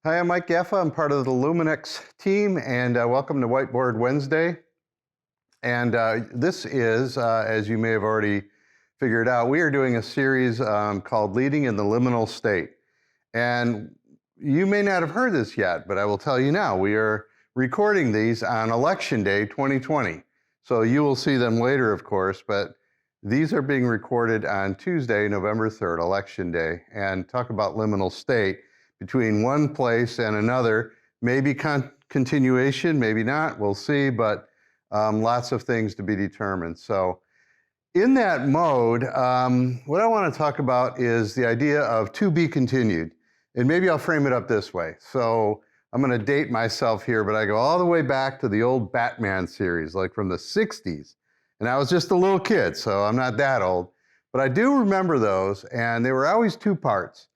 Hi, I'm Mike Gafa. I'm part of the Luminex team, and welcome to Whiteboard Wednesday. And this is, as you may have already figured out, we are doing a series called Leading in the Liminal State. And you may not have heard this yet, but I will tell you now, we are recording these on Election Day 2020. So you will see them later, of course, but these are being recorded on Tuesday, November 3rd, Election Day, and talk about liminal state between one place and another. Maybe continuation, maybe not, we'll see, but lots of things to be determined. So in that mode, what I want to talk about is the idea of to be continued. And maybe I'll frame it up this way. So I'm going to date myself here, but I go all the way back to the old Batman series, like from the 60s. And I was just a little kid, so I'm not that old. But I do remember those, and they were always two parts.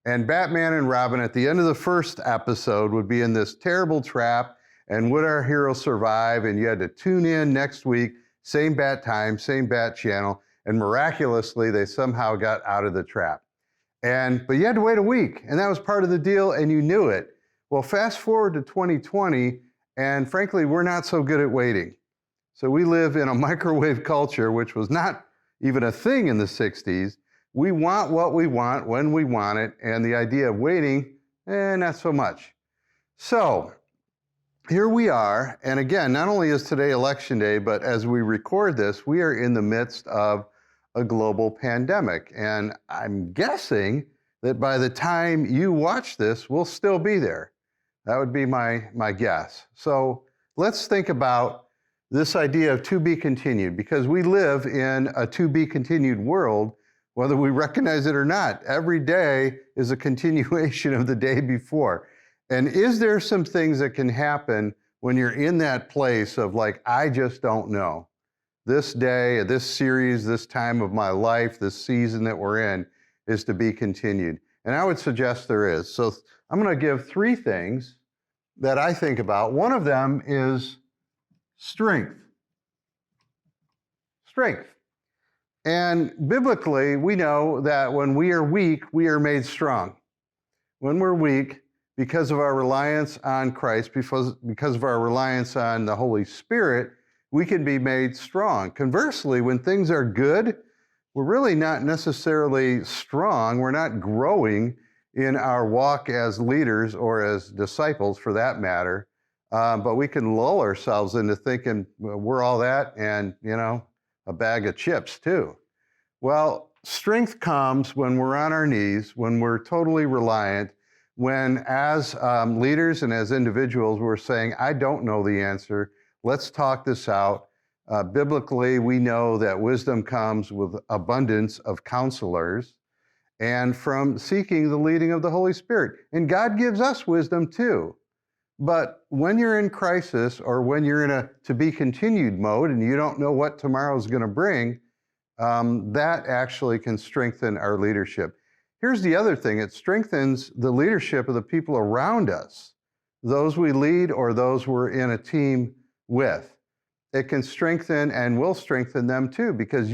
And Batman and Robin, at the end of the first episode, would be in this terrible trap, and would our hero survive? And you had to tune in next week, same bat time, same bat channel, and miraculously, they somehow got out of the trap. But you had to wait a week, and that was part of the deal, and you knew it. Well, fast forward to 2020, and frankly, we're not so good at waiting. So we live in a microwave culture, which was not even a thing in the 60s. We want what we want when we want it, and the idea of waiting, not so much. So here we are, and again, not only is today Election Day, but as we record this, we are in the midst of a global pandemic. And I'm guessing that by the time you watch this, we'll still be there. That would be my guess. So let's think about this idea of to be continued, because we live in a to be continued world, whether we recognize it or not. Every day is a continuation of the day before. And is there some things that can happen when you're in that place of like, I just don't know. This day, this series, this time of my life, this season that we're in is to be continued. And I would suggest there is. So I'm going to give three things that I think about. One of them is strength. Strength. And biblically, we know that when we are weak, we are made strong. When we're weak, because of our reliance on Christ, because of our reliance on the Holy Spirit, we can be made strong. Conversely, when things are good, we're really not necessarily strong. We're not growing in our walk as leaders or as disciples, for that matter. But we can lull ourselves into thinking, well, we're all that and, a bag of chips too. Well, strength comes when we're on our knees, when we're totally reliant, when as leaders and as individuals, we're saying, I don't know the answer. Let's talk this out. Biblically, we know that wisdom comes with abundance of counselors and from seeking the leading of the Holy Spirit. And God gives us wisdom too. But when you're in crisis or when you're in a to be continued mode and you don't know what tomorrow's going to bring, that actually can strengthen our leadership. Here's the other thing. It strengthens the leadership of the people around us, those we lead or those we're in a team with. It can strengthen and will strengthen them too, because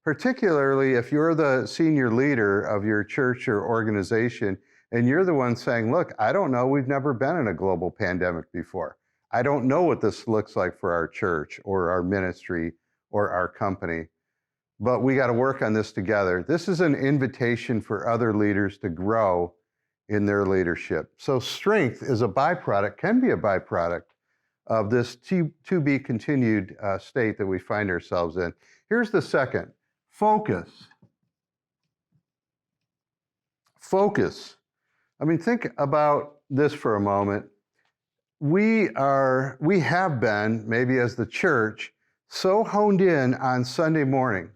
particularly if you're the senior leader of your church or organization, and you're the one saying, look, I don't know, we've never been in a global pandemic before. I don't know what this looks like for our church or our ministry or our company, but we got to work on this together. This is an invitation for other leaders to grow in their leadership. So strength is a byproduct, can be a byproduct of this to be continued state that we find ourselves in. Here's the second, focus. Focus. I mean, think about this for a moment. We have been, maybe as the church, so honed in on Sunday morning.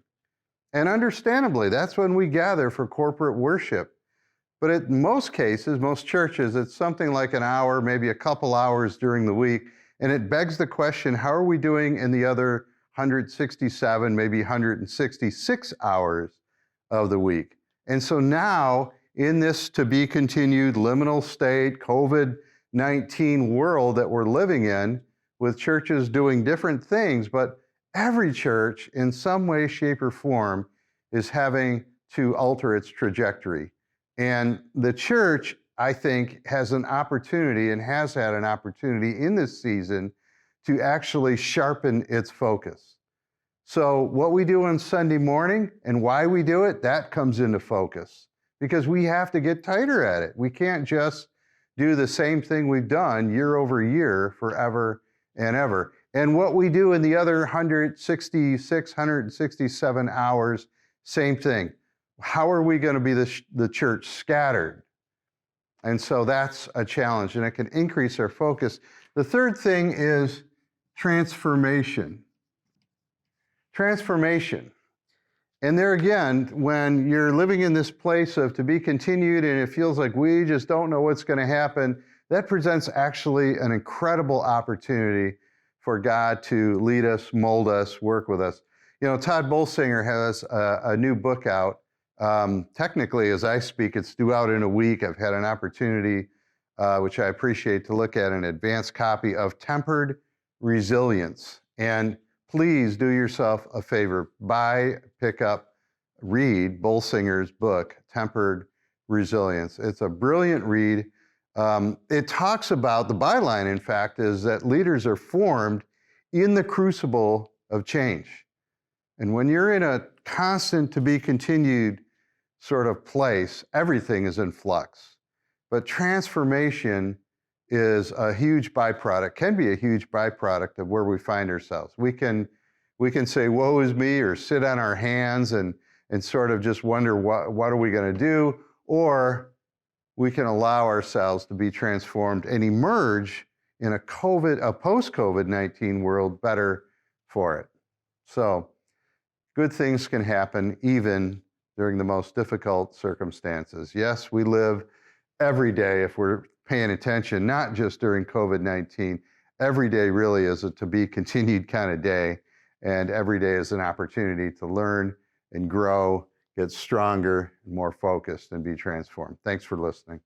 And understandably, that's when we gather for corporate worship. But in most cases, most churches, it's something like an hour, maybe a couple hours during the week. And it begs the question, how are we doing in the other 167, maybe 166 hours of the week? And so now, in this to be continued liminal state, COVID-19 world that we're living in, with churches doing different things, but every church in some way, shape, or form is having to alter its trajectory. And the church, I think, has an opportunity and has had an opportunity in this season to actually sharpen its focus. So what we do on Sunday morning and why we do it, that comes into focus because we have to get tighter at it. We can't just do the same thing we've done year over year forever and ever. And what we do in the other 166, 167 hours, same thing. How are we going to be the church scattered? And so that's a challenge, and it can increase our focus. The third thing is transformation. Transformation. And there again, when you're living in this place of to be continued and it feels like we just don't know what's going to happen, that presents actually an incredible opportunity for God to lead us, mold us, work with us. You know, Todd Bolsinger has a new book out. Technically, as I speak, it's due out in a week. I've had an opportunity, which I appreciate, to look at an advanced copy of Tempered Resilience. And please do yourself a favor. Buy, pick up, read Bolsinger's book, Tempered Resilience. It's a brilliant read. It talks about, the byline, in fact, is that leaders are formed in the crucible of change. And when you're in a constant to be continued sort of place, everything is in flux. But transformation is a huge byproduct, can be a huge byproduct of where we find ourselves. We can say, woe is me, or sit on our hands and sort of just wonder what are we going to do, or we can allow ourselves to be transformed and emerge in a post-COVID-19 world better for it. So good things can happen even during the most difficult circumstances. Yes, we live every day, if we're paying attention, not just during COVID-19. Every day really is a to be continued kind of day, and every day is an opportunity to learn and grow, get stronger, and more focused, and be transformed. Thanks for listening.